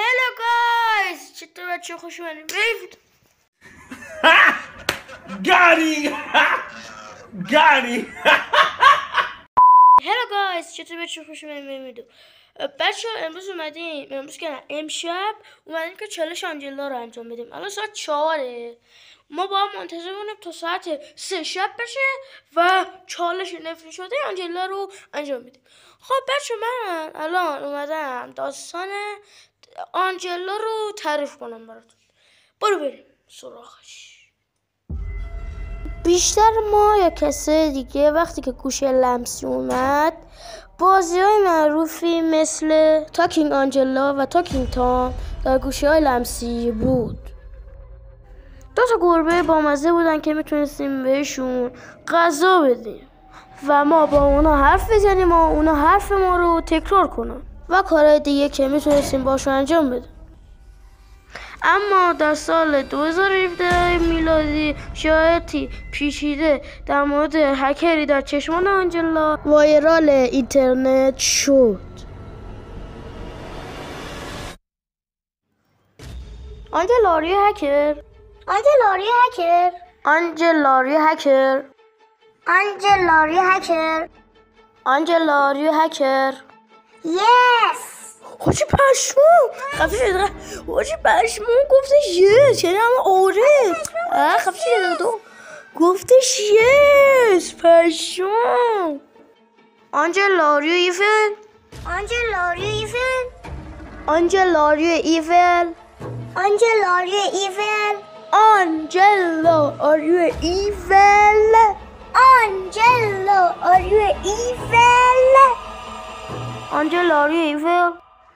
Hello guys! چطور بچه خوش اومدید؟ گاری Hello guys! چطور بچه خوش اومدید؟ بچه امروز که امشب اومدیم که چالش آنجلا رو انجام بدیم. الان ساعت 4 ما با هم منتظر بودیم تا ساعت 3 شب بشه و چالش نفرین شده آنجلا رو انجام بدیم. خب بچه من الان اومدم داستان آنجلا رو تعریف کنم براتون. برو بریم سراغش. بیشتر ما یا کسای دیگه وقتی که گوشی لمسی اومد بازی های معروفی مثل تاکینگ آنجلا و تاکینگ تام در گوشی های لمسی بود. 2 گربه بامزه بودن که میتونستیم بهشون غذا بدیم و ما با اونا حرف بزنیم و اونا حرف ما رو تکرار کنن و کارهای دیگه که میتونستیم باشون انجام بدیم. اما در سال 2017 میلادی شایعاتی پیچیده در مورد هکری در چشمان آنجلا وایرال اینترنت شد. آنجلا آری هکر Yes. حاجی پشمون خفه شده. حاجی پشمون گفتش یس یعنی همه آره. خفه شده تو گفتش یس پشمون. آنجلا آریو ایفل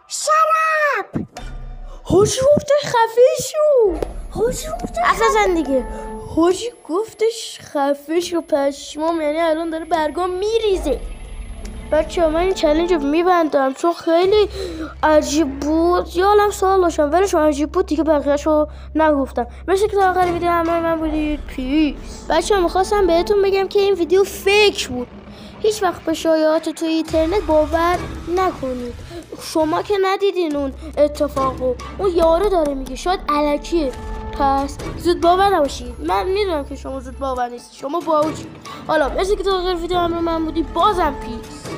Shut up. حاجی گفتش خفه شو. اصلا دیگه حاجی گفتش خفه شو پشمام، یعنی الان داره برگام میریزه. بچه من این چالش رو میبندم چون خیلی عجیب بود. یادم سوال داشتم ولی چون عجیب بود دیگه بقیه‌اش رو نگفتم. مرسی که تا آخر ویدیو همراه من بودید. پیس. بچه میخواستم بهتون بگم که این ویدیو فیک بود. هیچ وقت به شایعات تو اینترنت باور نکنید. شما که ندیدین اون اتفاقو، اون یارو داره میگه شاید الکیه، پس زود باور نباشید. من میدونم که شما زود باور نیستید، شما باهوشید. حالا مرسی که تا آخر ویدیو همراه من بودی. بازم پیس.